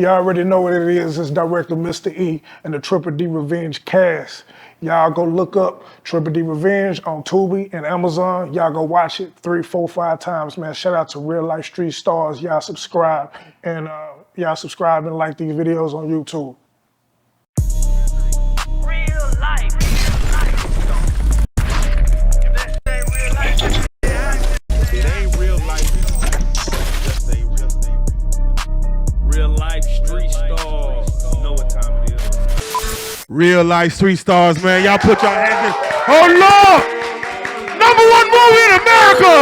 Y'all already know what it is. It's director Mr. E and the Triple D Revenge cast. Y'all go look up Triple D Revenge on Tubi and Amazon. Y'all go watch it 3, 4, 5 times, man. Shout out to Real Life Street Stars. Y'all subscribe and like these videos on YouTube. Real life. It ain't real life. Just say real life street stars. Know what time it is. Real life street stars, man. Y'all put your hands in. Oh Lord! #1 movie in America!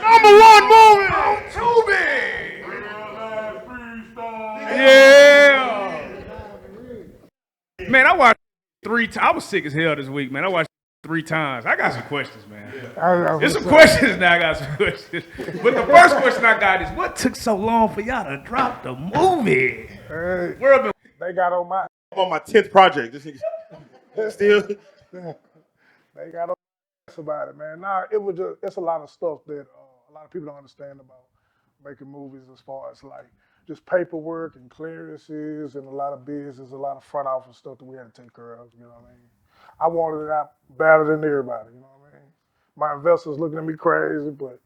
#1 movie on Tubi! Yeah! Man, I watched 3 times. I was sick as hell this week, man. I watched 3 times. I got some questions, man. There's some questions now. I got some questions. But the first question I got is, what took so long for y'all to drop the movie? Where have been? They got on my 10th project. This nigga still. They got on about it, man. Nah, it was just, it's a lot of stuff that a lot of people don't understand about making movies, as far as like just paperwork and clearances and a lot of business, a lot of front office stuff that we had to take care of. You know what I mean? I wanted it out better than everybody. You know what I mean? My investors looking at me crazy, but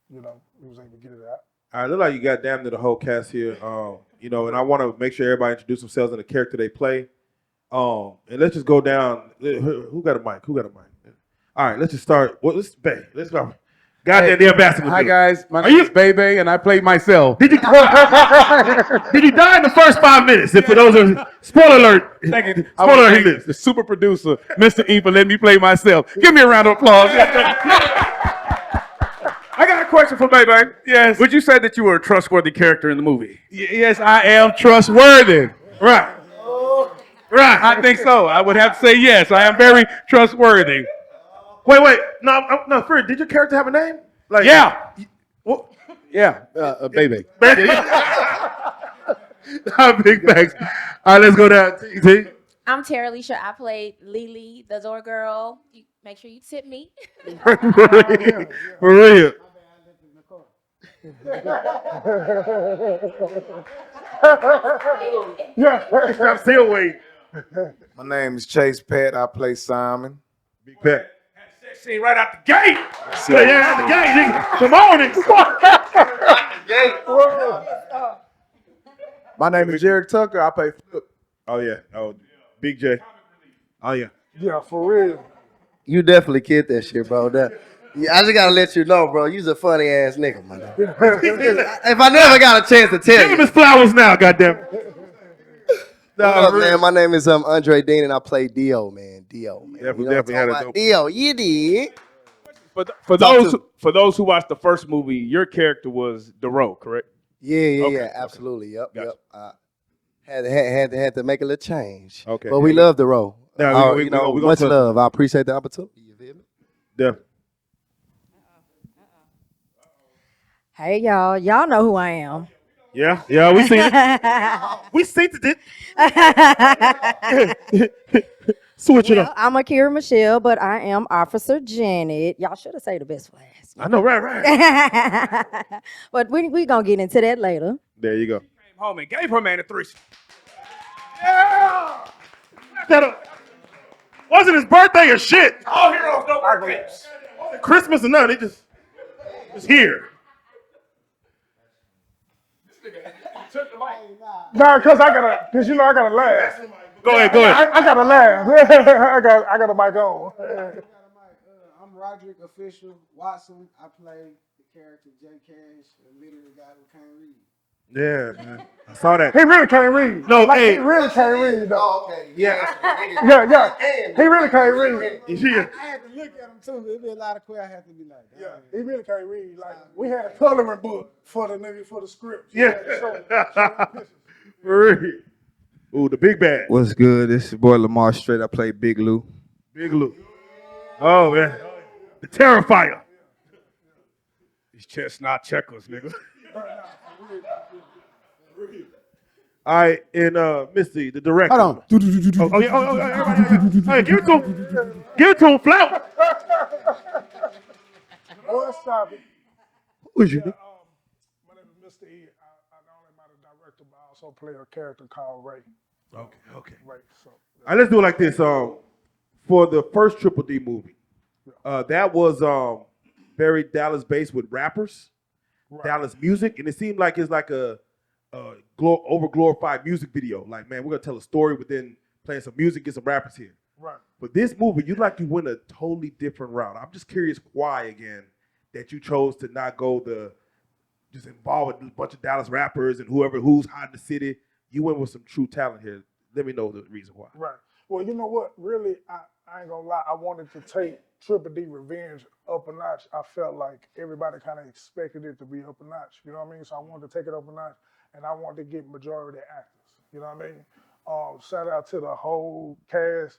we was able to get it out. All right, look like you got damn near the whole cast here. And I want to make sure everybody introduce themselves and the character they play. And let's just go down. Who got a mic? All right, let's just start. Let's go. Goddamn, the ambassador. Hi guys, my name is Bebe, and I played myself. Did you die in the first 5 minutes? And for those of spoiler alert, Thank you. Spoiler alert, he lives. The super producer, Mr. E, for letting me play myself. Give me a round of applause. I got a question for Bebe. Yes. Would you say that you were a trustworthy character in the movie? Yes, I am trustworthy. Right. I think so. I would have to say yes. I am very trustworthy. Wait. No, Fred, did your character have a name? Like, Yeah. What? Yeah, Bebe. Big facts. All right, let's go down. T. I'm Tara Alicia. I played Lily, the door girl. Make sure you tip me. For real. I'm still waiting. My name is Chase Pett. I play Simon. Big Pat. That scene right out the gate. Out the gate, nigga. Come on, nigga. My name is Jared Tucker. I play Flip. Oh, yeah. Oh, Big J. Oh, yeah. Yeah, for real. You definitely kid that shit, bro. I just gotta let you know, bro. You's a funny ass nigga, man. If I never got a chance to tell Give him you. his flowers now, goddamn. What up, man? My name is Andre Dean, and I play Dio, man. Definitely had a dope. Dio, you did. For those who watched the first movie, your character was Dero, correct? Yeah, absolutely. Yep. Had to make a little change. Okay. But we love the role. Now, we gonna much touch- love. I appreciate the opportunity. You feel me? Definitely. Hey, y'all. Y'all know who I am. Yeah, we seen it. We seen it. Switch it up. I'm Akira Michelle, but I am Officer Janet. Y'all should have said the best for last. I know, right. But we going to get into that later. There you go. Came home and gave her man a threesome. Yeah. Wasn't his birthday or shit? All heroes don't wear capes. Christmas or nothing. He just here. Nah, cause I gotta laugh. Go ahead. I gotta laugh. I got a mic on. I'm Roderick Official Watson. I play the character J Cash, the literary guy who can't read. Yeah, man. I saw that. He really can't read. No, like, hey. he really can't read though. Oh, okay. Yeah. Yeah. He really can't read. Yeah. I had to look at him too. It'd be a lot of questions. I had to be like, Yeah, he really can't read. Like we had a coloring book for the script. Yeah. For real. Ooh, the big bad. What's good? This is your boy Lamar Straight. I play Big Lou. Big Lou. Oh, man. The Terrifier. These chestnut checkers, nigga. All right, and Misty, the director. hold on. Oh, yeah. Hey, give it to him. Give it to him, flout. Boy, stop it. Who's you? My name is Mr. E. I not only am I the director character, but I also play a character called Ray. Okay. Ray. So All right, let's do it like this. For the first Triple D movie, that was very Dallas based with rappers, Dallas music, and it seemed like it's like a over glorified music video. Like, man, we're gonna tell a story, but then playing some music, get some rappers here. Right. But this movie, you went a totally different route. I'm just curious why again that you chose to not go just involve a bunch of Dallas rappers and who's hot in the city. You went with some true talent here. Let me know the reason why. Right. Well, you know what? Really, I ain't gonna lie. I wanted to take Triple D Revenge up a notch. I felt like everybody kind of expected it to be up a notch. You know what I mean? So I wanted to take it up a notch, and I wanted to get majority actors. You know what I mean? Shout out to the whole cast.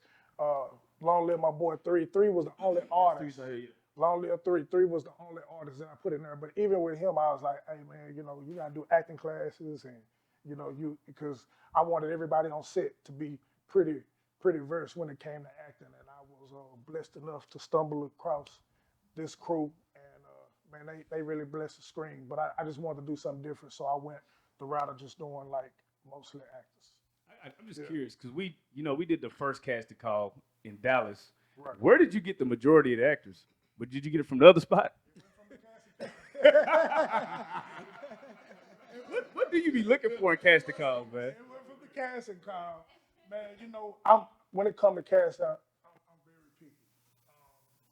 Long live my boy 3. 3 was the only artist. Long live 3. 3 was the only artist that I put in there. But even with him, I was like, hey man, you know, you gotta do acting classes, and you know, because I wanted everybody on set to be pretty versed when it came to acting, and I was blessed enough to stumble across this crew, and man, they really blessed the screen. But I just wanted to do something different, so I went the route of just doing like mostly actors. I'm just curious because we did the first casting call in Dallas. Right. Where did you get the majority of the actors? But did you get it from the other spot? What do you be looking for in casting calls, man? It went from the casting call, man. You know, when it comes to casting, I'm very picky.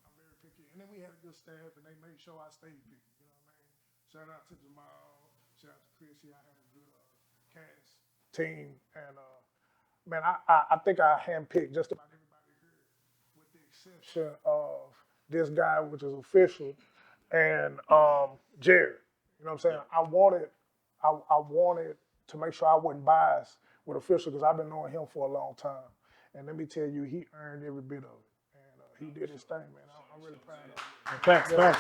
I'm very picky, and then we had a good staff, and they made sure I stayed picky. You know what I mean? Shout out to Jamal, shout out to Chrissy. I had a good cast team, and man, I think I handpicked just about everybody here, with the exception of this guy, which is official, and Jared. You know what I'm saying? I wanted to make sure I wasn't biased with official because I've been knowing him for a long time. And let me tell you, he earned every bit of it. And he did his thing, man. I'm really proud of him.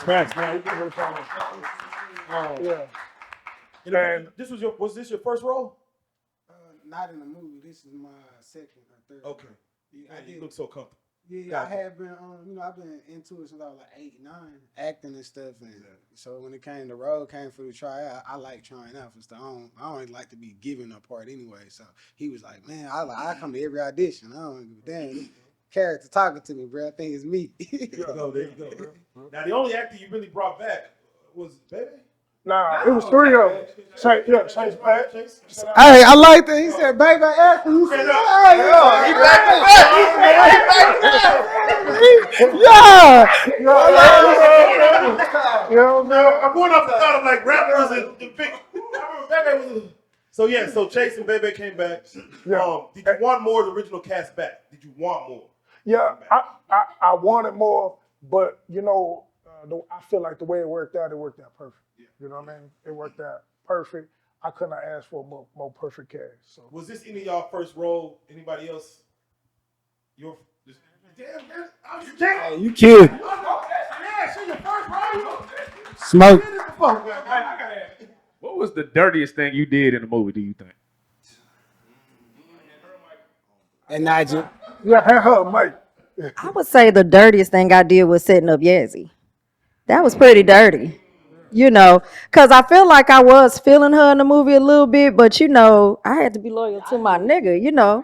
Facts, man. I'm really proud of him. Yeah. And was this your first role? Not in the movie. This is my second or third. Okay. Yeah, You look so comfortable. Yeah, Gotcha. I have been, I've been into it since I was like 8, 9, acting and stuff. And so when it came, the role came for the tryout, I like trying out for stuff. I don't like to be given a part anyway. So he was like, man, I come to every audition. I don't give a damn. This character talking to me, bro. I think it's me. There you go. Now, the only actor you really brought back was Baby? Nah, it was 3 of them. Chase Pat. Hey, I like that. He said, baby, acting. You said, he I'm going off the thought of like rappers and big. I remember Bebe was. So Chase and Bebe came back. Did you want more of the original cast back? Did you want more? Yeah, I wanted more, but you know, I feel like the way it worked out perfect. You know what I mean? It worked out perfect. I couldn't have asked for a more perfect cast. So. Was this any of y'all first role? Anybody else? Damn, man. Hey, you kidding. Yeah, your first role. Smoke. What was the dirtiest thing you did in the movie, do you think? And Nigel. Yeah, her, Mike. I would say the dirtiest thing I did was setting up Yazzie. That was pretty dirty. You know, because I feel like I was feeling her in the movie a little bit, but you know, I had to be loyal to my nigga, you know.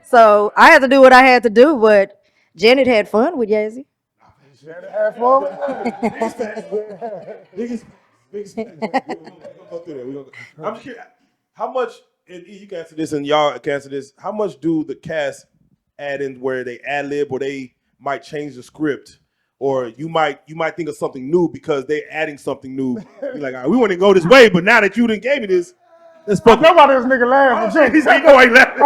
So I had to do what I had to do, but Janet had fun with Yazzie. Janet had fun with I'm just curious, how much, and you can answer this and y'all can answer this, how much do the cast add in where they ad-lib or they might change the script? Or you might think of something new because they're adding something new. You're like, all right, we want to go this way, but now that you done gave me this, let's I know why this nigga laughing. He said, no, he laughing.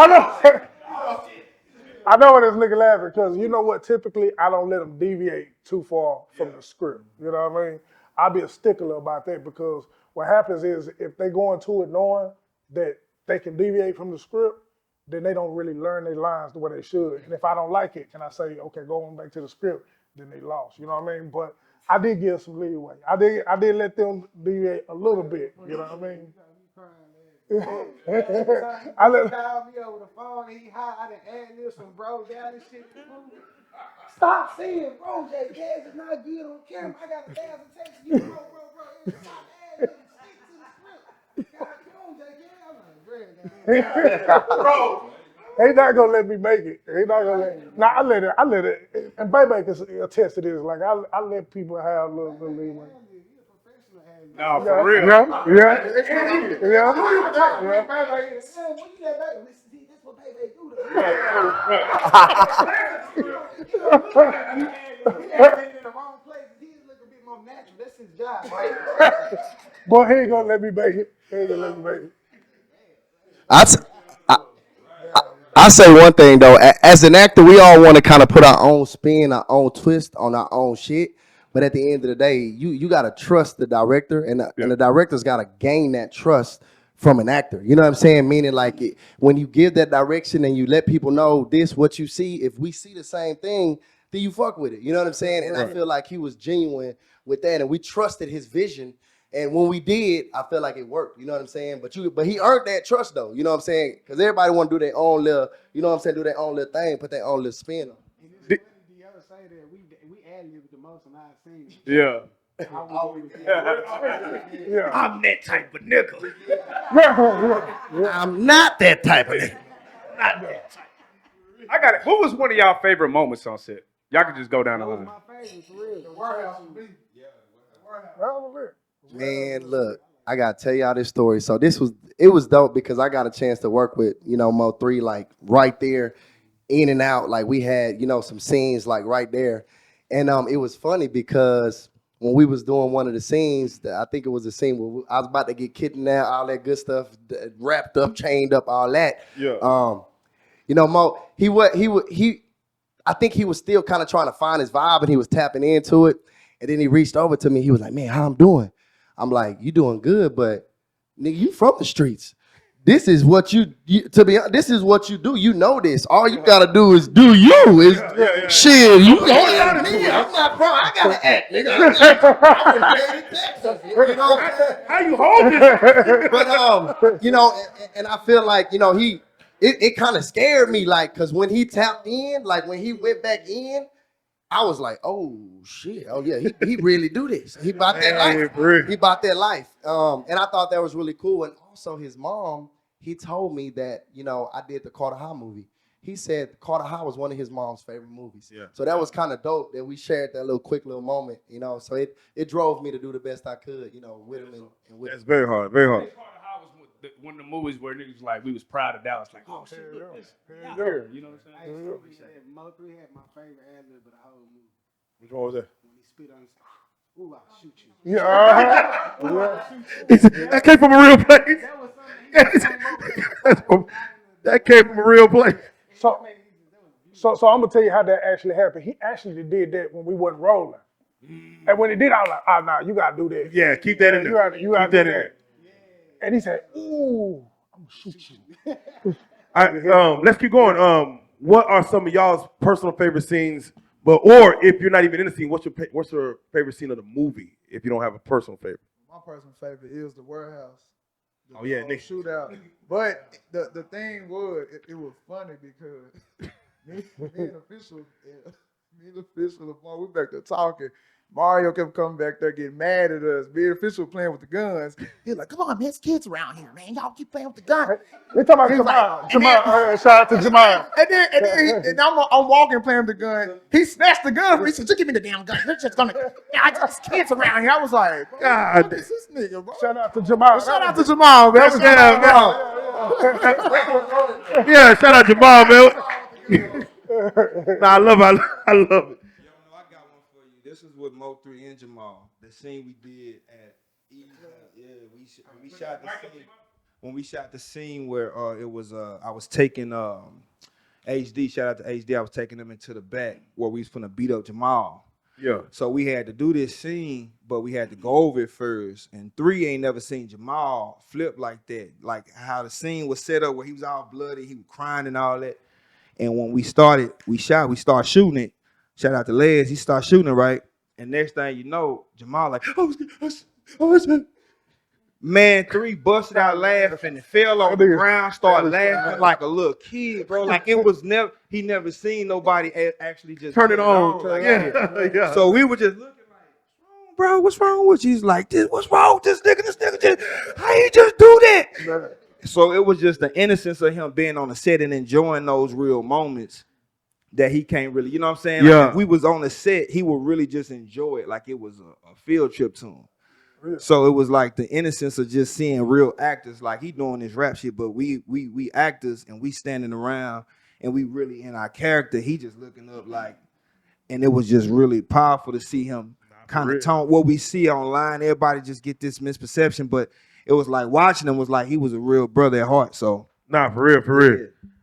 I know why this nigga laughing because you know what? Typically, I don't let them deviate too far from the script. You know what I mean? I'll be a stickler about that because what happens is if they go into it knowing that they can deviate from the script, then they don't really learn their lines the way they should. And if I don't like it and I say, okay, go on back to the script, then they lost. You know what I mean? But I did give some leeway. I did let them deviate a little bit. You know what I mean? I called me over the phone and he hot. I done ad-lib some bro down and shit. Stop saying bro, J. Cash is not good on camera. I got 1,000 texts you, bro. Stop ad-libbing. Stick to the script. God, come on, J. Cash. I'm like, Bro, he not gonna let me make it. He not gonna let. Nah, I let it, and Baby can attest to this. Like I let people have a little leeway. No, for real. Boy, he ain't gonna let me make it. He ain't gonna let me make it. I say one thing though, as an actor, we all want to kind of put our own spin, our own twist on our own shit. But at the end of the day, you gotta trust the director, and the director's gotta gain that trust from an actor. You know what I'm saying? Meaning like when you give that direction and you let people know this what you see. If we see the same thing, then you fuck with it. You know what I'm saying? And I feel like he was genuine with that, and we trusted his vision. And when we did, I feel like it worked. You know what I'm saying? But he earned that trust though. You know what I'm saying? Because everybody want to do their own little, you know what I'm saying, do their own little thing, put their own little spin on it. Did you ever say that we ad-libbed the most on our scene? Yeah. I'm that type of nigga. I'm not that type of nigga. Not that type. I got it. What was one of y'all favorite moments on set? Y'all can just go down the line. My favorite for real. The warehouse for me. Man, look, I gotta tell y'all this story. So it was dope because I got a chance to work with, Mo3 like right there, in and out. Like we had, some scenes like right there. And it was funny because when we was doing one of the scenes, I think it was the scene where I was about to get kidnapped, all that good stuff, wrapped up, chained up, all that. Yeah. Mo, I think he was still kind of trying to find his vibe and he was tapping into it. And then he reached over to me. He was like, man, how I'm doing? I'm like, you doing good, but nigga, you from the streets. This is what to be honest, this is what you do. You know this. All you gotta do is do you. Shit, you going out of me. I'm not from, I gotta act, nigga. How you hold it? But and I feel like, it kind of scared me, like, cause when he tapped in, like when he went back in, I was like, oh shit, oh yeah, he really do this. He bought that life. He bought that life. And I thought that was really cool. And also his mom, he told me that, I did the Carter High movie. He said Carter High was one of his mom's favorite movies. Yeah. So that was kind of dope that we shared that quick little moment, So it drove me to do the best I could, with him and with him. That's very hard, very hard. One of the movies where niggas like we was proud of Dallas, like, oh shit, look, this here, you know what I'm saying? Mo3 had my favorite ad-lib of the whole movie. Which one was that? When he spit on his, ooh, I'll shoot you. That came from a real place. That came from a real place. So I'm gonna tell you how that actually happened. He actually did that when we wasn't rolling, and when he did, I was like, oh no, you gotta do that. Yeah, keep that in there. You gotta do that. And he said, ooh, I'm gonna shoot you. All right, let's keep going. What are some of y'all's personal favorite scenes? Or if you're not even in the scene, what's your favorite scene of the movie? If you don't have a personal favorite. My personal favorite is the warehouse. Oh yeah, Nick. Shootout. But the thing was, it was funny because me and official, we back there talking. Mario kept coming back there getting mad at us. Me and official playing with the guns. He's like, come on, man, it's kids around here, man. Y'all keep playing with the gun. They talking about Jamal. Shout out to Jamal. And I'm walking playing with the gun. He snatched the gun from me. He said, just give me the damn gun. We're just gonna, it's kids around here. I was like, God, what is this nigga, bro? Shout out to Jamal. Shout out to Jamal, man. Yeah, shout out Jamal, man. Nah, I love it. This is with Mo3 and Jamal. The scene we did at we shot the scene. When we shot the scene where it was I was taking HD, shout out to HD, I was taking them into the back where we was finna beat up Jamal. Yeah. So we had to do this scene, but we had to go over it first. And 3 ain't never seen Jamal flip like that. Like how the scene was set up where he was all bloody, he was crying and all that. And when we started shooting it. Shout out to Les, he started shooting it, right? And next thing you know, Jamal like, man, 3 busted out laughing and fell on the ground, started laughing like a little kid, bro. Like he never seen nobody actually just turn it on. Like Yeah. So we were just looking like, bro, what's wrong with you? He's like, what's wrong with this nigga? How you just do that? So it was just the innocence of him being on the set and enjoying those real moments that he can't really, you know what I'm saying? Like Yeah. if we was on the set, he would really just enjoy it like it was a field trip to him. So it was like the innocence of just seeing real actors, like he doing this rap shit, but we actors and we standing around and we really in our character. He just looking up like, and it was just really powerful to see him kind of tone what we see online. Everybody just get this misperception, but it was like watching him was like he was a real brother at heart. So Nah, for real.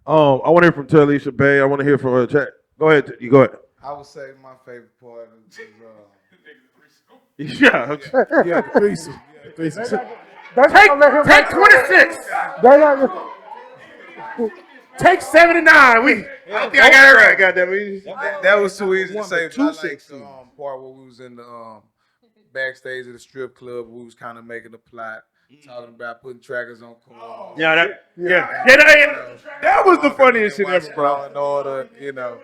I want to hear from Talisha Bay. I want to hear from her chat. Go ahead. You go ahead. I would say my favorite part is Yeah. Yeah, threesome. Threesome. Take 26. Take 79. I think I got it right. Goddamn. that was too easy to say. Too I like sexy. the part where we was in the backstage of the strip club. We was kind of making a plot, talking about putting trackers on cars. That was the funniest shit ever, Watching bro. Law and Order, you know.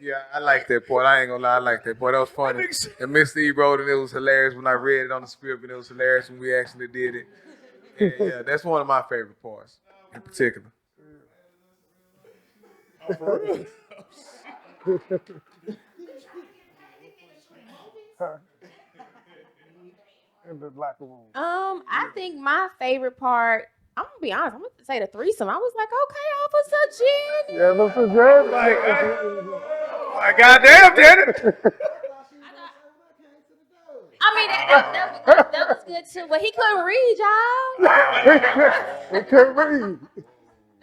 Yeah, I like that part. I ain't gonna lie, I like that part. That was funny. And Mr. E wrote it. It was hilarious when I read it on the script, and it was hilarious when we actually did it. Yeah, that's one of my favorite parts in particular. In the locker room. I think my favorite part, I'm gonna be honest, I'm gonna say the threesome. I was like, okay, Officer Jen. Yeah, Mr. J. My goddamn, Janet. I mean, that was good too, but he couldn't read, y'all. He couldn't read.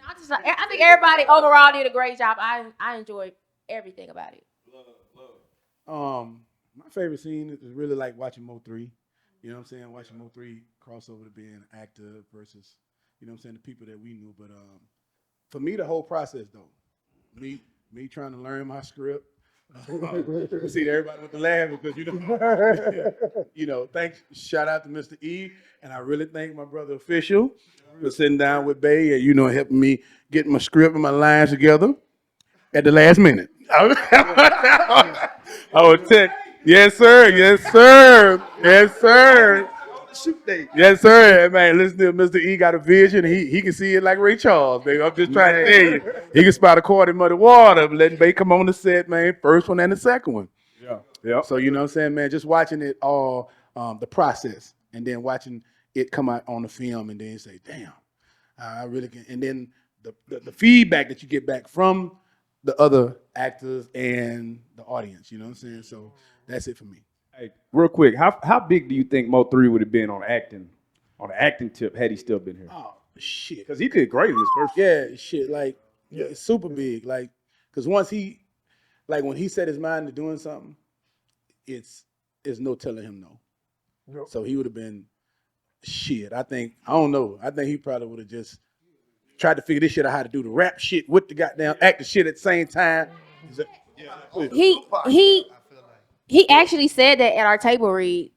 I think everybody overall did a great job. I enjoyed everything about it. My favorite scene is really like watching Mo3. You know what I'm saying? Watching Mo3 cross over to being an actor versus, you know what I'm saying, the people that we knew. But for me, the whole process though, me trying to learn my script. See everybody with the laugh because shout out to Mr. E, and I really thank my brother Official for sitting down with Bay and helping me get my script and my lines together at the last minute. I would tell, yes sir. Shoot date. Yes, sir. Hey, man, listen to Mr. E got a vision. He can see it like Ray Charles, baby. I'm just trying to tell you. He can spot a quart in muddy water, letting Bay come on the set, man. First one and the second one. Yeah. So, you know what I'm saying, man? Just watching it all, the process, and then watching it come out on the film, and then say, damn, I really can. And then the feedback that you get back from the other actors and the audience, you know what I'm saying? So that's it for me. Hey, real quick, how big do you think Mo3 would have been on the acting tip had he still been here? Oh, shit. Because he did great in his first. Yeah, shit. Like, it's super big. Like, because once when he set his mind to doing something, it's no telling him no. Yep. So he would have been shit. I don't know. I think he probably would have just tried to figure this shit out how to do the rap shit with the goddamn acting shit at the same time. He actually said that at our table read.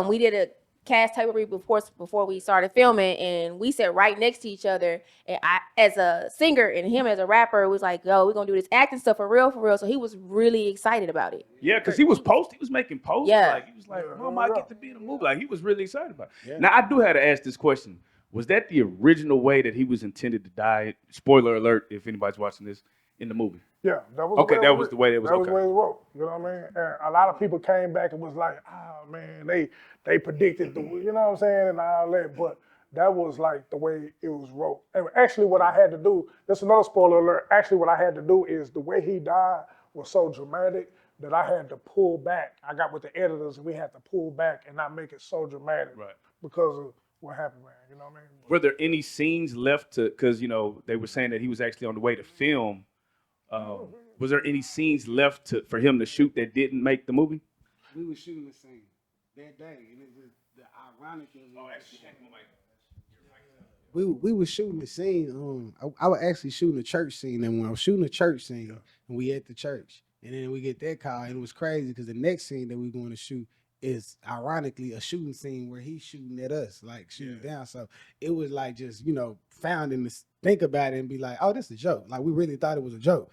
We did a cast table read before we started filming, and we sat right next to each other. And I, as a singer, and him as a rapper, was like, "Yo, we're gonna do this acting stuff for real." So he was really excited about it. Yeah, because he was making posts. Yeah. Like he was like, "When am I get to be in a movie?" Like he was really excited about it. Yeah. Now I do have to ask this question: was that the original way that he was intended to die? Spoiler alert! If anybody's watching this in the movie. Yeah, that was Okay, the way that was the way it was. That was Okay. the way it wrote. You know what I mean? And a lot of people came back and was like, "Oh man, they predicted you know what I'm saying, and all that." But that was like the way it was wrote. And actually, what I had to do, that's another spoiler alert. Actually, what I had to do is the way he died was so dramatic that I had to pull back. I got with the editors, and we had to pull back and not make it so dramatic, Right. because of what happened, man. You know what I mean? Were there any scenes left to? Because they were saying that he was actually on the way to film. Was there any scenes left for him to shoot that didn't make the movie? We were shooting the scene that day, and it was the ironic. We were shooting the scene. I was actually shooting a church scene, and when I was shooting a church scene, and we at the church, and then we get that call, and it was crazy because the next scene that we're going to shoot is ironically a shooting scene where he's shooting at us, like shooting down. So it was like just found in this, think about it and be like, oh, this is a joke. Like we really thought it was a joke.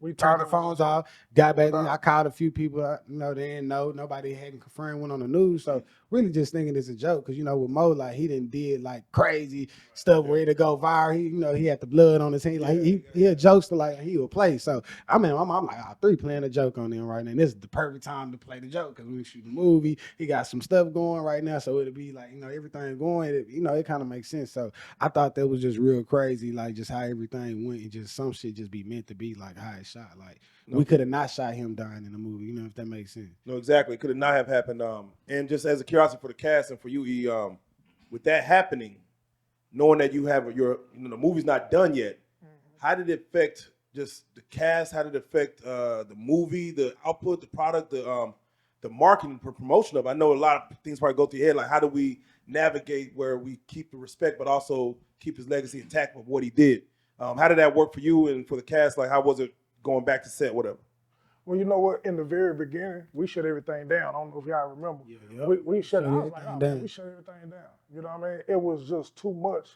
we turned the phones off, got back in. I called a few people, they didn't know. Nobody hadn't confirmed, went on the news. So really just thinking it's a joke. Because, with Mo, like, he did, like, crazy stuff ready to go viral. He had the blood on his hand. Like, he a jokester, like, he would play. So, I'm like, 3 playing a joke on him right now. And this is the perfect time to play the joke because we shoot a movie. He got some stuff going right now. So, it'll be like, everything going. It kind of makes sense. So, I thought that was just real crazy, like, just how everything went and just some shit just be meant to be, like, how it shot. Like, we could have not shot him dying in the movie, if that makes sense. No, exactly. Could it not have happened? And just as a curiosity for the cast and for you, E, with that happening, knowing that you have the movie's not done yet, how did it affect just the cast? How did it affect the movie, the output, the product, the marketing, promotion of it? I know a lot of things probably go through your head. Like, how do we navigate where we keep the respect, but also keep his legacy intact of what he did? How did that work for you and for the cast? Like, how was it going back to set, whatever? Well, you know what? In the very beginning, we shut everything down. I don't know if y'all remember. We shut it down. I was like, oh, man, we shut everything down. You know what I mean? It was just too much.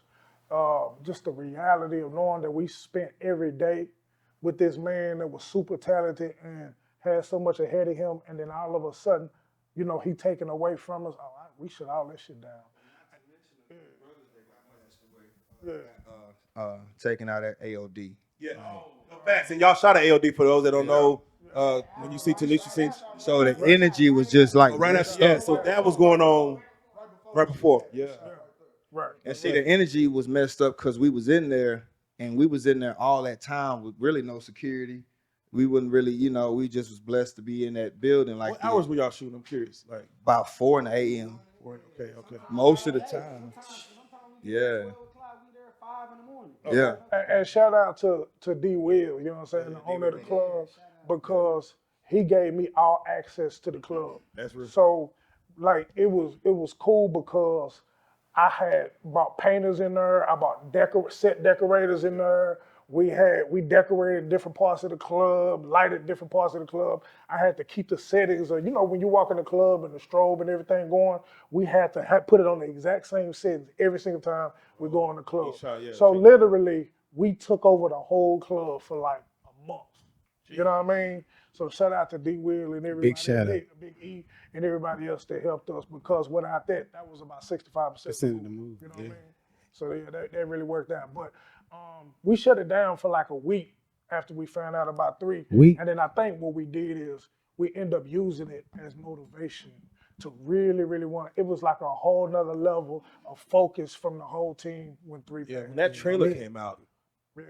Just the reality of knowing that we spent every day with this man that was super talented and had so much ahead of him, and then all of a sudden, he taken away from us. We shut all that shit down. Taking out at AOD. Yeah, no facts. And y'all shot at AOD for those that don't know. When you see Tanisha sing, So the energy was just like right after, yeah. So that was going on right before. Yeah. Right. And see, the energy was messed up because we was in there all that time with really no security. We wouldn't really, we just was blessed to be in that building. Like, what hours were y'all shooting? I'm curious. Like about 4 in the a.m. Okay. Most of the time. Yeah. Yeah. And shout out to D Will, you know what I'm saying, the owner of the club, because he gave me all access to the club. That's real. So, like, it was cool because I had brought painters in there, I brought set decorators in there. We decorated different parts of the club, lighted different parts of the club. I had to keep the settings, or when you walk in the club and the strobe and everything going, we had to put it on the exact same settings every single time we go in the club. So literally, we took over the whole club for like a month. You know what I mean? So shout out to D Will and everybody, Big shout out. Big E and everybody else that helped us, because without that was about 65% of the movie. You know what I mean? So yeah, that really worked out. But we shut it down for like a week after we found out about 3. And then I think what we did is we end up using it as motivation to really, really want it. It was like a whole nother level of focus from the whole team when 3. Yeah, when that trailer came out,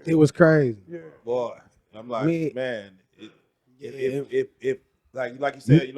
it was crazy. Yeah. Boy, I'm like, man, if like you said, him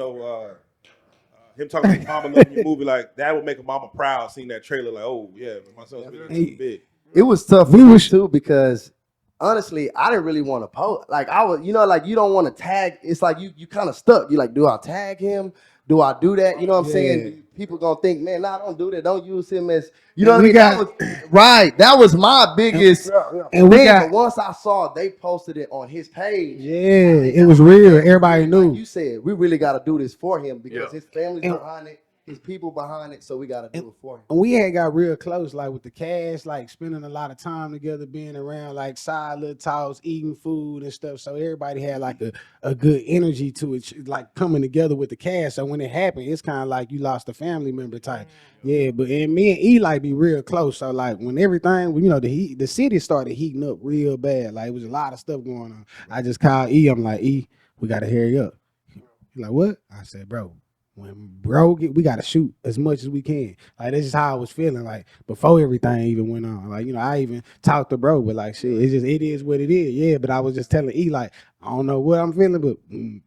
talking to his mama loving your movie, like that would make a mama proud seeing that trailer. Like, oh yeah, my son's really too big. It was tough for me too because honestly, I didn't really want to post. Like I was, like you don't want to tag. It's like you kind of stuck. You like, do I tag him? Do I do that? You know what I'm saying? People gonna think, man, nah, don't do that. Don't use him as, what I mean? That was my biggest and thing. But once I saw they posted it on his page, it was real. Everybody knew. Like you said, we really got to do this for him because his family's behind it. His people behind it, so we gotta do it for him. And we had got real close, like with the cast, like spending a lot of time together, being around, like side little talks, eating food and stuff. So everybody had like a good energy to it, like coming together with the cast. So when it happened, it's kind of like you lost a family member type. Yeah, but and me and E like be real close. So like when everything, the city started heating up real bad. Like it was a lot of stuff going on. I just called E. I'm like, E, we gotta hurry up. He's like, what? I said, bro. We gotta shoot as much as we can. Like this is how I was feeling. Like before everything even went on. Like I even talked to bro, but like shit, it is what it is. Yeah, but I was just telling E like I don't know what I'm feeling, but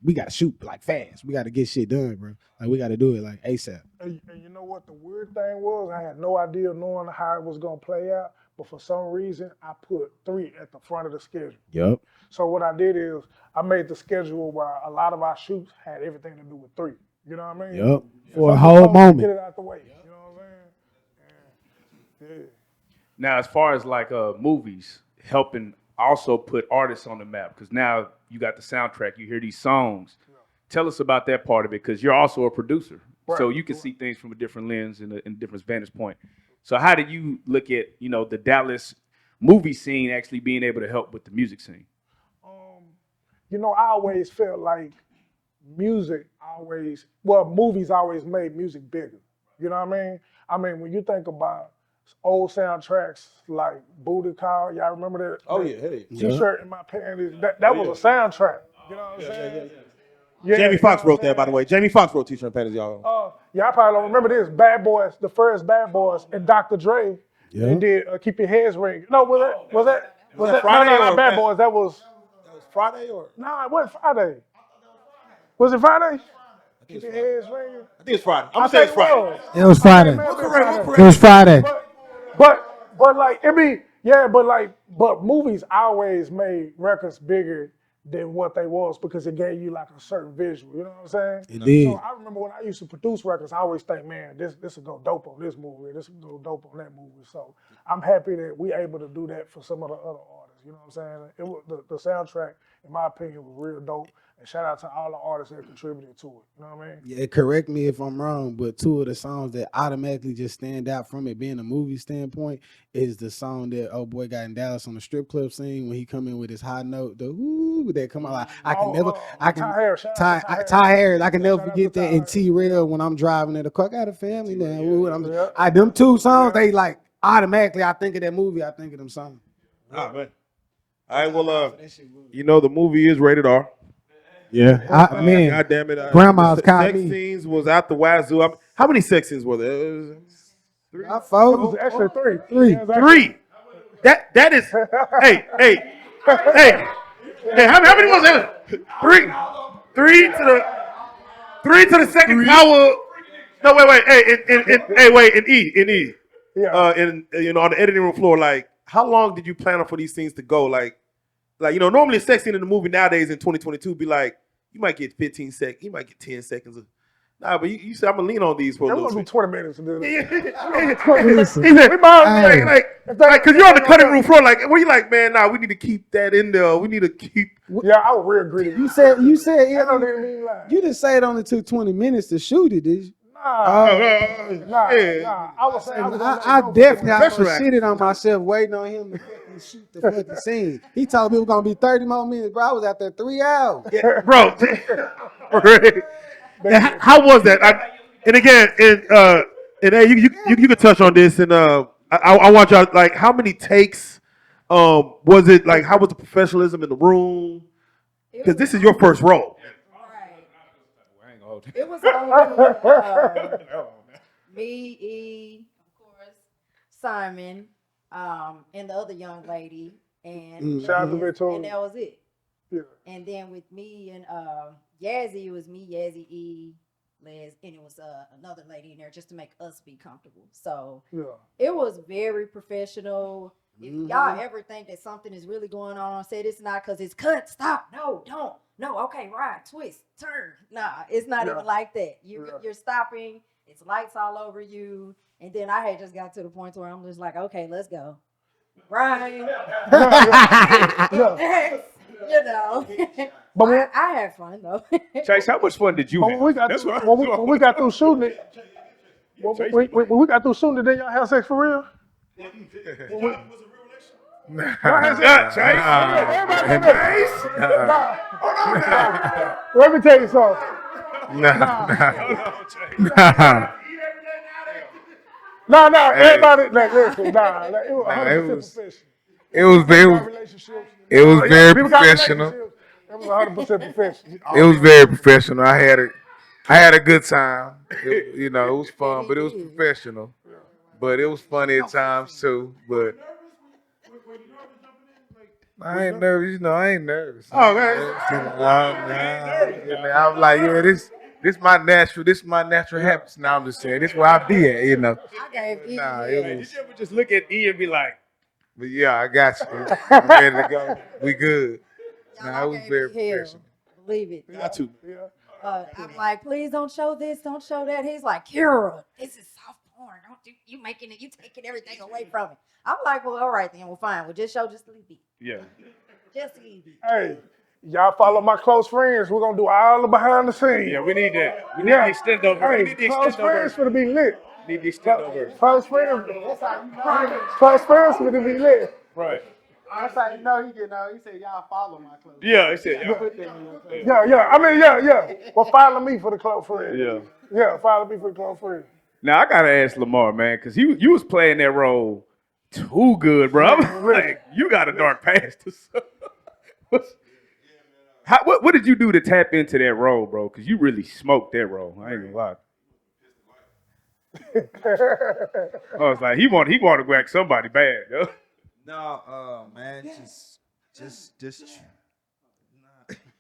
we gotta shoot like fast. We gotta get shit done, bro. Like we gotta do it like ASAP. And you know what the weird thing was? I had no idea knowing how it was gonna play out, but for some reason I put 3 at the front of the schedule. Yep. So what I did is I made the schedule where a lot of our shoots had everything to do with 3. You know what I mean? Yep. For a whole moment. Get it out the way. You know what I'm saying? Yeah. Now, as far as like movies, helping also put artists on the map, because now you got the soundtrack, you hear these songs. Yeah. Tell us about that part of it, because you're also a producer. Right. So you can see things from a different lens and a different vantage point. So how did you look at, the Dallas movie scene actually being able to help with the music scene? you know, I always felt like movies always made music bigger. You know what I mean? I mean, when you think about old soundtracks like Booty Call, y'all remember that? Oh that yeah, hey. T-shirt in my panties. That was a soundtrack. You know what I'm saying? Yeah, Jamie you Foxx know what wrote I'm that, by the way. Jamie Foxx wrote T-shirt and panties, y'all. yeah, I probably don't remember this. Bad Boys, the first Bad Boys, and Dr. Dre. They did Keep Your Heads Ring. No, was that Friday no, not or Bad Boys. That was Friday or no, it wasn't Friday. Was it Friday? Keep Your Heads Ringing. I think it's Friday. I'm I gonna say think it's Friday. was. It was I think Friday. it may have been Correct. It was Friday. But like it be but movies always made records bigger than what they was because it gave you like a certain visual. You know what I'm saying? It did. So I remember when I used to produce records, I always think, man, this will go dope on this movie, this will go dope on that movie. So I'm happy that we able to do that for some of the other artists. You know what I'm saying? It was the soundtrack, in my opinion, was real dope. And shout out to all the artists that contributed to it. You know what I mean? Yeah, correct me if I'm wrong, but two of the songs that automatically just stand out from it being a movie standpoint is the song that old boy got in Dallas on the strip club scene when he come in with his high note, the woo that come out like Ty Harris, shout out to Ty Harris. I can never Shout out forget to that. Ty And T-Rail when I'm driving in the car, I got a family now. Woo, and Yeah. them two songs, they like automatically. I think of that movie. I think of them songs. Ah man. All right, well, you know the movie is rated R. Yeah, man. God damn it. Grandma's the caught sex me. scenes was out the wazoo. How many sex scenes were there? Three. It was actually three. Three. Yeah, it was actually- Three. That is. hey. How many was there? Three to the second power. No, wait. Hey, in E. Yeah. On the editing room floor, like, how long did you plan for these scenes to go? Like, normally a sex scene in the movie nowadays in 2022 be like, you might get 15 seconds, you might get 10 seconds. Nah, but you said I'm gonna lean on these for a It little was gonna bit. be 20 minutes to do that. Listen. He said, We might Hey. like, cause you're on the cutting room floor, like, where you like, man, nah, we need to keep that in there. We need to keep. Yeah, I was real greedy. You said I don't even mean lie. you didn't say it only took 20 minutes to shoot it, did you? Nah. Yeah. I was saying I definitely almost Professional actor. shitted on myself waiting on him to fucking shoot the fucking scene. He told me it was gonna be 30 more minutes, bro. I was out there 3 hours. Yeah, bro. How was that? And again, hey, you can touch on this, and I want y'all, like, how many takes was it? Like, how was the professionalism in the room? Because this is your first role. It was only me, E, of course, Simon, and the other young lady, and Shout out to Liz, Victoria. and that was it. Yeah. And then with me and Yazzie, it was me, Yazzie, E, Liz, and it was another lady in there just to make us be comfortable. So Yeah. it was very professional. If y'all ever think that something is really going on, say it's not because it's cut, stop, no, don't, no, okay, right, twist, turn. Nah, it's not even like that. You're stopping, it's lights all over you. And then I had just got to the point where I'm just like, okay, let's go. Right. You know. But I had fun though. Chase, how much fun did you have? When we got through shooting it, when we got through shooting it, then y'all have sex for real? Let me tell you something. No, everybody, listen, it was 100% professional. It was very professional. It was 100% professional. It was very professional. I had a good time. It was fun, but it was professional. But it was funny at times too. But I ain't nervous. I ain't nervous. Oh, man. I'm like, yeah, this my natural habits. Now I'm just saying, this where I be at. I gave E. Did you ever just look at E and be like, But yeah, I got you. I'm ready to go. We good. Nah, it was very professional. Believe it. Got to. I'm like, please don't show this, don't show that. He's like, Kira, this is soft porn. Don't you making it? You taking everything away from it. I'm like, well, all right then. Well, fine. We'll just show just a little bit. yeah. Just a little bit. Hey, y'all follow my close friends. We're gonna do all the behind the scenes. Yeah, we need that. We need the extendo version. We Hey, need the close extendo friends version. for to be lit. Need the extendo version. Close friends for to be lit. Right. That's how you know he get He said, y'all follow my close. Yeah, he said, You put that in your face. Yeah. I mean, yeah. Well, follow me for the close friend. Yeah. Yeah, follow me for the close friend. Now I gotta ask Lamar, man, because you was playing that role too good, bro. I'm like, you got a dark past. What did you do to tap into that role, bro? Because you really smoked that role. I ain't gonna lie. I was like, he want to whack somebody bad, yo. No, man, just.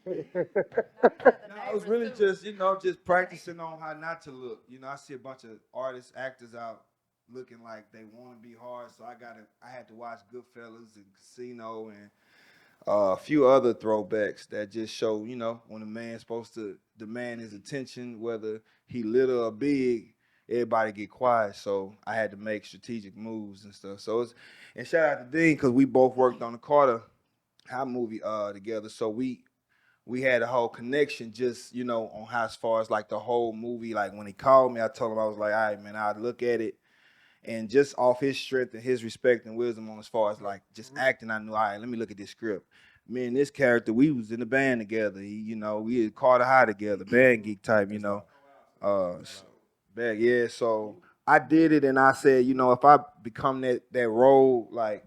No, it was really just, just practicing on how not to look. I see a bunch of artists, actors out looking like they want to be hard, so I had to watch Goodfellas and Casino and a few other throwbacks that just show, when a man's supposed to demand his attention, whether he little or big, everybody get quiet. So I had to make strategic moves and stuff. And shout out to Dean because we both worked on the Carter High movie together. So we had a whole connection just, on how as far as like the whole movie, like when he called me, I told him, I was like, all right, man, I'd look at it. And just off his strength and his respect and wisdom on as far as like just acting, I knew, all right, let me look at this script. Me and this character, we was in the band together. We had Carter High together, band geek type, So I did it and I said, if I become that role, like,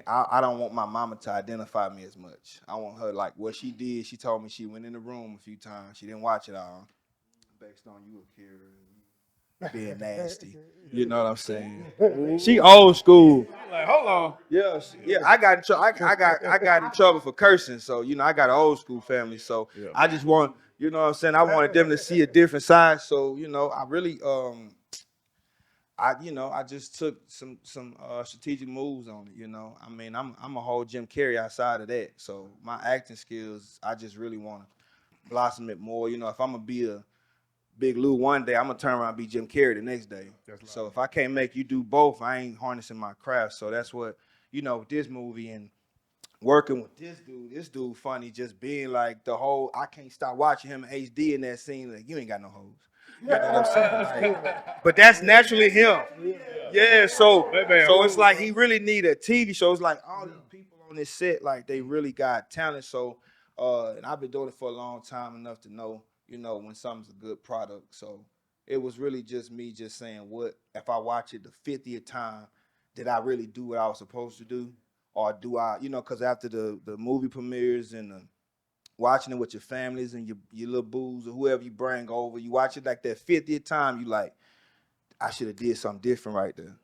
I don't want my mama to identify me as much. I want her, like, what she did. She told me she went in the room a few times. She didn't watch it all. Based on you, Akira, being nasty. You know what I'm saying? She old school. Like, hold on. Yeah, I got in trouble. I got in trouble for cursing. So I got an old school family. So I just want, what I'm saying. I wanted them to see a different side. So I really I just took some strategic moves on it. I mean, I'm a whole Jim Carrey outside of that. So my acting skills, I just really want to blossom it more. If I'm gonna be a Big Lou one day, I'm gonna turn around and be Jim Carrey the next day. So if I can't make you do both, I ain't harnessing my craft. So that's what with this movie and working with this dude funny, just being like the whole. I can't stop watching him in HD in that scene. Like, you ain't got no hoes. You know what I'm saying? Like, but that's naturally him. Yeah. So it's like he really need a TV show. It's like all these people on this set, like they really got talent. So and I've been doing it for a long time enough to know. When something's a good product. So it was really just me just saying, what if I watch it the 50th time, did I really do what I was supposed to do? Or do I, because after the movie premieres and watching it with your families and your little booze or whoever you bring over, you watch it like that 50th time, you like, I should have did something different right there.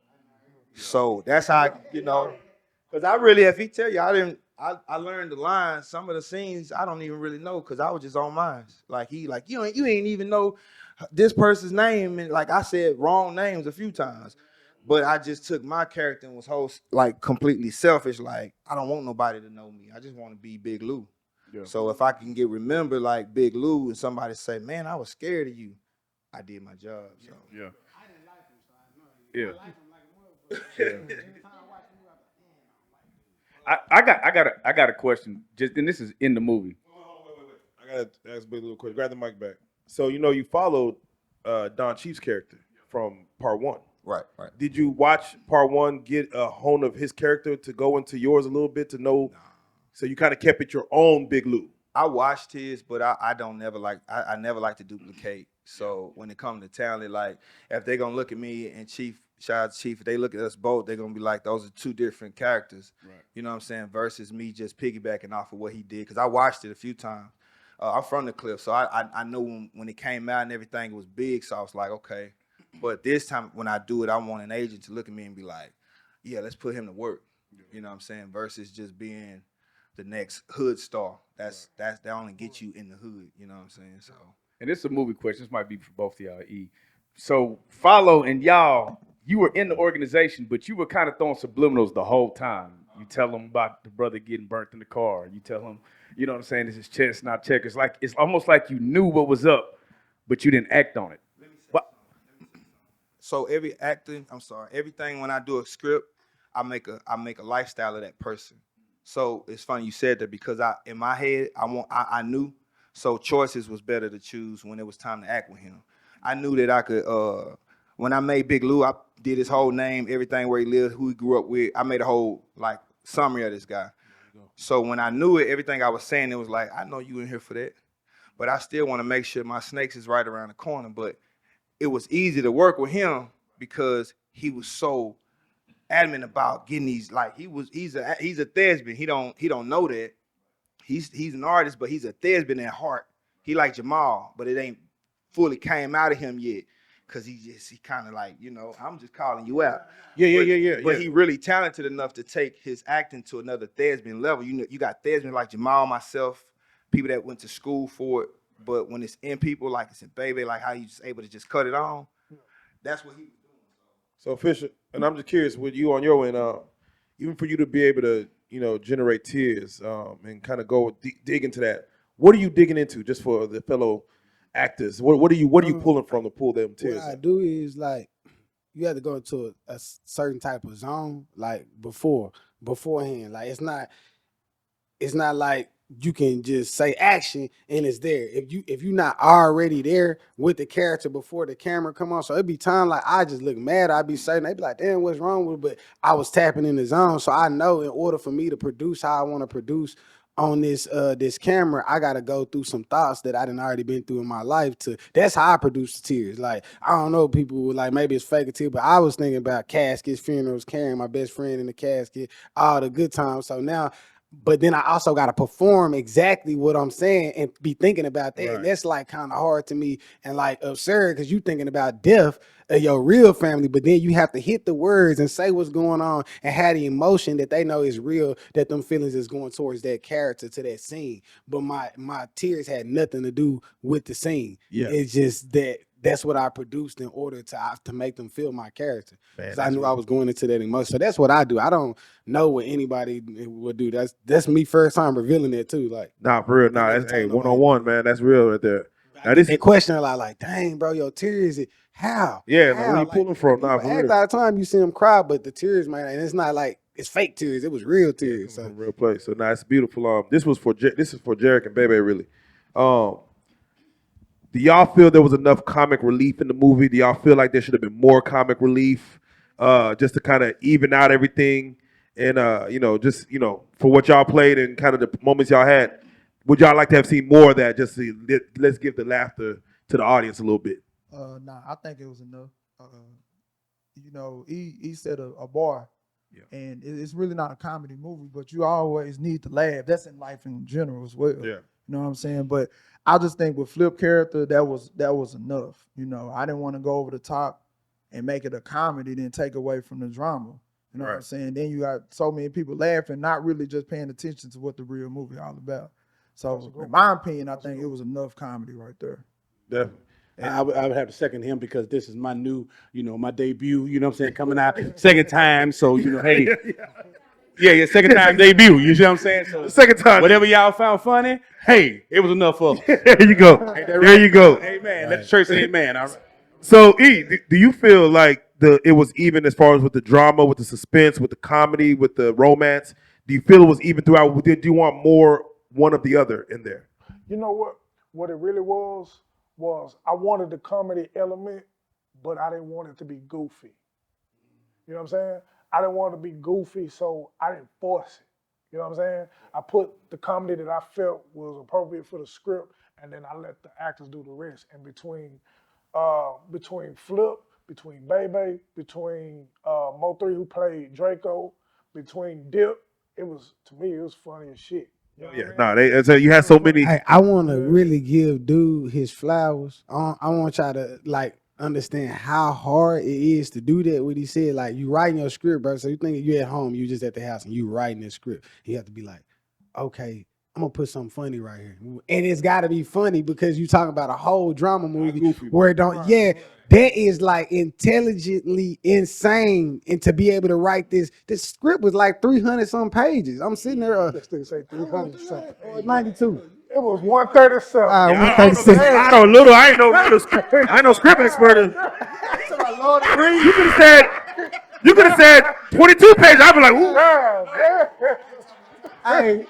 So that's how, because I really, if he tell you, I learned the lines. Some of the scenes I don't even really know because I was just on mine. Like you ain't even know this person's name, and like I said wrong names a few times. But I just took my character and was completely selfish. Like I don't want nobody to know me. I just want to be Big Lou. Yeah. So if I can get remembered like Big Lou and somebody say, "Man, I was scared of you," I did my job. So yeah. I didn't like him, so I know. Yeah. I like him like a motherfucker. Every time I watch him, I got a question. And this is in the movie. Wait. I gotta ask Big Lou a question. Grab the mic back. So you followed Don Cheadle's character from part one. Right. Did you watch part one, get a hone of his character to go into yours a little bit to know? Nah. So you kind of kept it your own Big Lou. I watched his, but I don't never like I never like to duplicate. So when it comes to talent, like if they're gonna look at me and Chief, shout out to Chief, if they look at us both, they're gonna be like, those are two different characters. Right. You know what I'm saying? Versus me just piggybacking off of what he did. Because I watched it a few times. I'm from the Cliff, so I knew when it came out and everything, it was big. So I was like, okay. But this time when I do it, I want an agent to look at me and be like, yeah, let's put him to work. Yeah. You know what I'm saying? Versus just being the next hood star. That only gets you in the hood. You know what I'm saying? So. And this is a movie question. This might be for both of y'all. So Follow and y'all, you were in the organization, but you were kind of throwing subliminals the whole time. You tell them about the brother getting burnt in the car. You tell him, you know what I'm saying, this is chess, not checkers. Like it's almost like you knew what was up, but you didn't act on it. So everything when I do a script, I make a lifestyle of that person. So it's funny you said that because in my head I knew. So choices was better to choose when it was time to act with him. I knew that I could. When I made Big Lou, I did his whole name, everything where he lived, who he grew up with. I made a whole like summary of this guy. So when I knew it, everything I was saying, it was like, I know you in here for that, but I still want to make sure my snakes is right around the corner. But it was easy to work with him because he was so adamant about getting these. Like he's a thespian. He don't know that. He's an artist, but he's a thespian at heart. He like Jamal, but it ain't fully came out of him yet. Cause he kind of like, I'm just calling you out. Yeah. But he really talented enough to take his acting to another thespian level. You got thespians like Jamal, myself, people that went to school for it. But when it's in people, like it's in Baby, like how he's able to just cut it on, that's what he was doing. So Fisher, and I'm just curious with you on your end, even for you to be able to, generate tears and kind of go dig into that. What are you digging into, just for the fellow actors? What are you pulling from to pull them tears? What I do is like you have to go into a certain type of zone like beforehand. Like it's not like you can just say action and it's there. If you're not already there with the character before the camera come on, so it'd be time like I just look mad. I'd be certain they'd be like, damn, what's wrong with it? But I was tapping in the zone, so I know in order for me to produce how I want to produce on this camera, I gotta go through some thoughts that I done already been through in my life. That's how I produce the tears. Like I don't know, people were like maybe it's fake a tear, but I was thinking about caskets, funerals, carrying my best friend in the casket, all the good times. So now. But then I also got to perform exactly what I'm saying and be thinking about that. Right. And that's like kind of hard to me and like absurd because you thinking about death of your real family, but then you have to hit the words and say what's going on and have the emotion that they know is real, that them feelings is going towards that character, to that scene. But my tears had nothing to do with the scene. Yeah. It's just that's what I produced in order to make them feel my character. Because I knew I was going into that emotion. So that's what I do. I don't know what anybody would do. That's me first time revealing it too. Like, nah, for real. Nah, that's one-on-one, man. That's real right there. Now this question a lot, like, dang, bro, your tears, how? Yeah, how? Where you pulling from? Nah, for real. All the time you see them cry, but the tears, man, and it's not like it's fake tears. It was real tears. So real place. So nah, it's beautiful. This is for Jarek and Bebe, really. Do y'all feel there was enough comic relief in the movie? Do y'all feel like there should have been more comic relief, just to kind of even out everything, and just for what y'all played and kind of the moments y'all had? Would y'all like to have seen more of that? Just to, let's give the laughter to the audience a little bit. Nah, I think it was enough. He said a bar, and it's really not a comedy movie, but you always need to laugh. That's in life in general as well. Yeah. You know what I'm saying? But I just think with Flip character, that was enough. I didn't want to go over the top and make it a comedy, then take away from the drama. You know what I'm saying? Then you got so many people laughing, not really just paying attention to what the real movie all about. So in my opinion, I think it was enough comedy right there. Definitely. And I would have to second him because this is my new, my debut, what I'm saying, coming out second time. So, hey. Yeah, second time debut. You see what I'm saying? So second time. Whatever y'all found funny, hey, it was enough for us. There you go. There you go. Amen. Let the church say amen. All right. So, E, do you feel like it was even as far as with the drama, with the suspense, with the comedy, with the romance? Do you feel it was even throughout? Do you want more one of the other in there? You know what? What it really was I wanted the comedy element, but I didn't want it to be goofy. You know what I'm saying? I didn't want it to be goofy, so I didn't force it. You know what I'm saying? I put the comedy that I felt was appropriate for the script, and then I let the actors do the rest. And between Flip, between Bebe, between Mo3 who played Draco, between Dip, to me, it was funny as shit. You know you had so many. I want to really give dude his flowers. I want y'all to understand how hard it is to do that. What he said, like you writing your script, bro. So you think you at home, you just at the house and you writing this script. You have to be like, okay, I'm gonna put something funny right here, and it's got to be funny because you talking about a whole drama movie where it don't. Yeah, that is like intelligently insane, and to be able to write this script was like 300 some pages. I'm sitting there. Let's say 300 something. 92. It was 137. 136. I know little. I ain't no script expert. You could have said 22 pages. I'd be like, ooh. I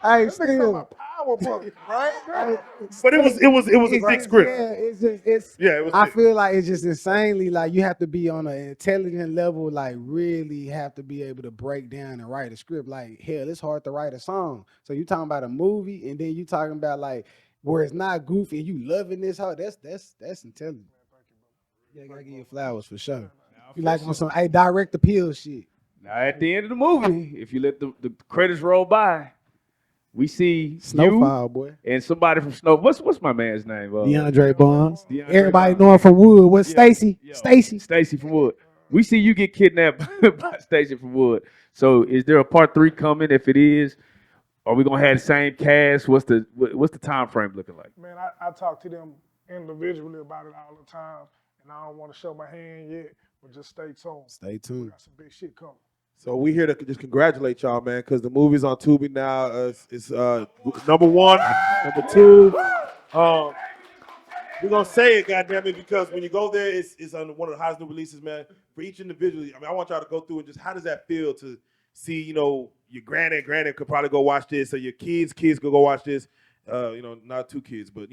ain't still. comic book, right? But it was a great script. Yeah, it's Yeah, it was. I feel like it's just insanely like you have to be on an intelligent level, like really have to be able to break down and write a script. Like hell, it's hard to write a song. So you talking about a movie, and then you talking about like where it's not goofy and you loving this whole. That's intelligent. Yeah, I gotta give you flowers for sure. You like on some direct appeal shit. Now at the end of the movie, if you let the credits roll by, we see Snowfall, you boy. and somebody from Snow. What's my man's name? DeAndre Barnes. DeAndre Everybody Barnes. know him from Wood. What's Yeah, Stacy? yeah. Stacy. Stacy from Wood. We see you get kidnapped by Stacy from Wood. So is there a part 3 coming? If it is, are we gonna have the same cast? What's the time frame looking like? Man, I talk to them individually about it all the time, and I don't want to show my hand yet, but just stay tuned. Stay We tuned. got some big shit coming. So we here to just congratulate y'all, man, because the movie's on Tubi now. It's number 1, number 2. We're gonna say it, goddamn it, because when you go there, it's on one of the highest new releases, man. For each individually, I mean, I want y'all to go through and just how does that feel to see, your granddad could probably go watch this, or your kids could go watch this. Not 2 kids, but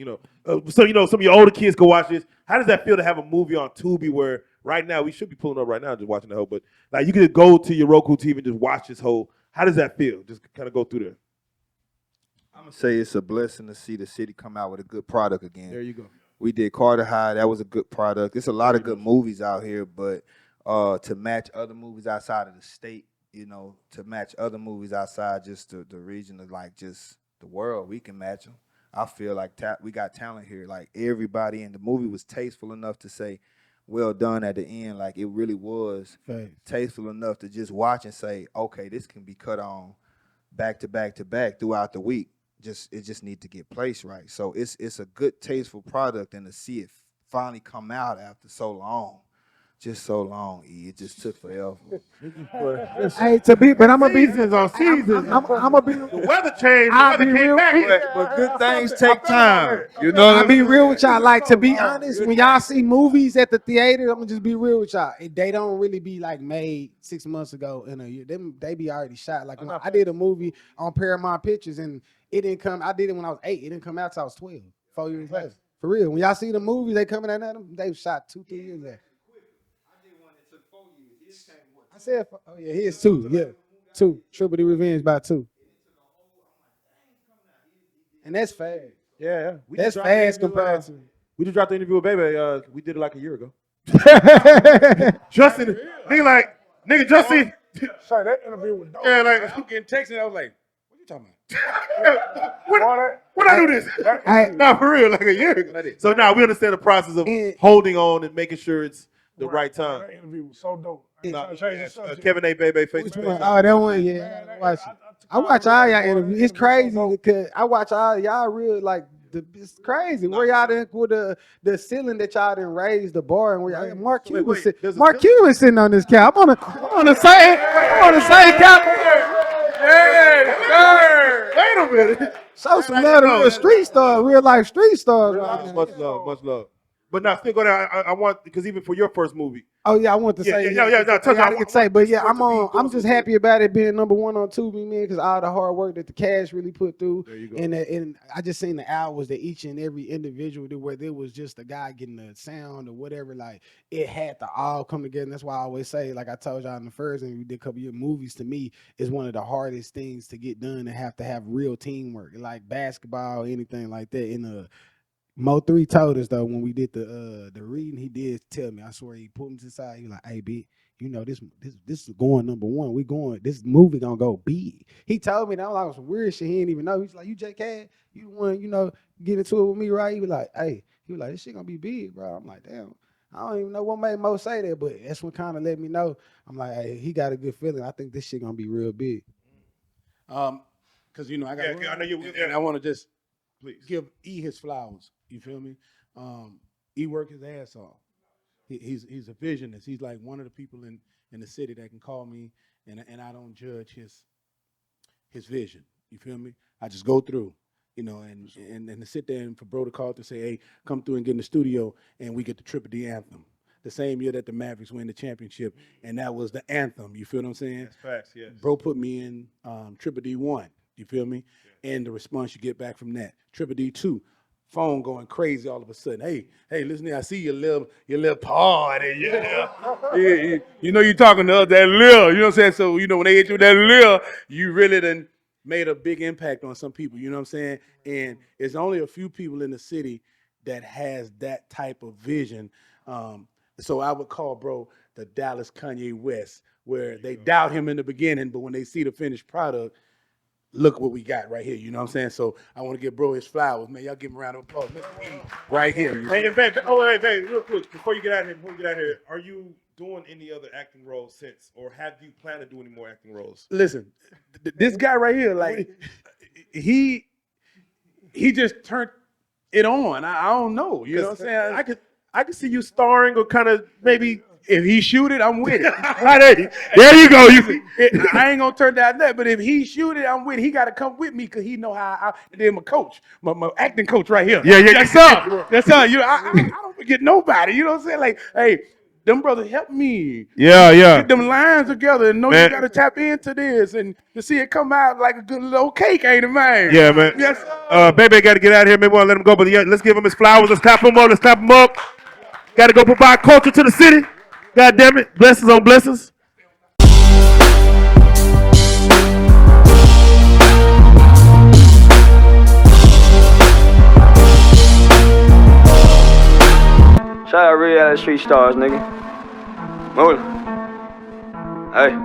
some of your older kids go watch this. How does that feel to have a movie on Tubi where right now we should be pulling up right now just watching the whole, but like you could go to your Roku TV and just watch this whole. How does that feel? Just kind of go through there. I'm gonna say it's a blessing to see the city come out with a good product again. There you go. We did Carter High. That was a good product. There's a lot of good movies out here, but to match other movies outside of the state, to match other movies outside just the region of like just the world, we can match them. I feel like we got talent here. Like everybody in the movie was tasteful enough to say, well done at the end. Like it really was tasteful enough to just watch and say, okay, this can be cut on back to back to back throughout the week. It just need to get placed right. So it's a good tasteful product, and to see it finally come out after so long. Just so long, it just took forever. Hey, but I'm gonna be Seasons on seasons. I'm gonna be. The weather changed. I'll The be weather came real- back. But good things take time. You know I'll what I be mean? real with y'all. Like, to be honest, when y'all see movies at the theater, I'm gonna just be real with y'all. They don't really be like made 6 months ago in a year. They be already shot. Like when I did a movie on Paramount Pictures and it didn't come. I did it when I was 8. It didn't come out till I was 12. 4 years later. For real. When y'all see the movies, they coming out of them. They shot 2-3 years later. I said, oh yeah, here's 2. Yeah, 2. Triple D Revenge by 2. And that's fast. Yeah. That's fast compared to. We just dropped the interview with Baby. We did it like a year ago. Justin, nigga, Justin. Say that interview was dope. Yeah, like I'm getting texted. I was like, what you talking about? when I do this? Nah, for real, like a year ago. So now we understand the process of holding on and making sure it's the right time. That interview was so dope. I ain't trying to change the subject. Kevin A. Baby face to face. Oh, that one, yeah. I watch all y'all interviews. It's crazy because I watch all y'all real like it's crazy. Where y'all done with the ceiling that y'all didn't raise the bar and where y'all Mark Cuban sitting on this couch. I'm on the same couch. Wait a minute. Show some love to real street stars, real life street stars. Much love. But now still go down. I want because even for your first movie. Oh yeah, I want to say. No, touch on. I can say, but yeah, I'm just happy about it being number 1 on Tubi, man, because all the hard work that the cast really put through. There you go. And I just seen the hours that each and every individual did, where there was just a guy getting the sound or whatever. Like it had to all come together. And that's why I always say, like I told y'all in the first, and we did a couple of movies. To me, is one of the hardest things to get done and have to have real teamwork, like basketball, anything like that. Mo3 told us though when we did the reading, he did tell me. I swear he pulled me to the side. He was like, "Hey, B, this is going number 1. This movie gonna go big." He told me that was like some weird shit he didn't even know. He's like, "You JK, you the one, get into it with me, right?" He was like, "This shit gonna be big, bro." I'm like, "Damn, I don't even know what made Mo say that, but that's what kind of let me know." I'm like, "Hey, he got a good feeling. I think this shit gonna be real big." Because I got. Yeah, I know you. And I want to just Please give E his flowers. You feel me? E work his ass off. He's a visionist. He's like one of the people in the city that can call me and I don't judge his vision. You feel me? I just go through, and to sit there and for bro to call to say, "Hey, come through and get in the studio," and we get the Triple D anthem. The same year that the Mavericks win the championship, and that was the anthem. You feel what I'm saying? That's facts, yes. Bro put me in Triple D 1. You feel me? And the response you get back from that. Triple D 2, phone going crazy all of a sudden. Hey, listen here, I see your little party. Yeah, you know you talking to us, that lil, you know what I'm saying? So, you know, when they hit you with that lil, you really done made a big impact on some people, you know what I'm saying? And it's only a few people in the city that has that type of vision. So I would call bro the Dallas Kanye West, where they doubt him in the beginning, but when they see the finished product, look what we got right here. You know what I'm saying? So I want to give bro his flowers, man. Y'all give him a round of applause. Mr. E, right here. Hey, wait, real quick, before you get out of here, are you doing any other acting roles since, or have you planned to do any more acting roles? Listen, this guy right here, like he just turned it on. I don't know. You know what I'm saying? I could see you starring or kind of maybe. If he shoot it, I'm with it. There you go. I ain't gonna turn down that, but if he shoot it, I'm with it. He got to come with me because he know how. And then my coach, my acting coach right here. Yeah. That's all. You know, I don't forget nobody. You know what I'm saying? Like, hey, them brothers help me. Yeah. Get them lines together and know you got to tap into this and to see it come out like a good little cake, ain't it, man? Yeah, man. Yes. Baby got to get out of here. Maybe we'll let him go, but yeah, let's give him his flowers. Let's clap him up. Got to go provide culture to the city. God damn it. Blessings on blessings. Shout out Reallyfe Street Starz, nigga. Mo3. Hey.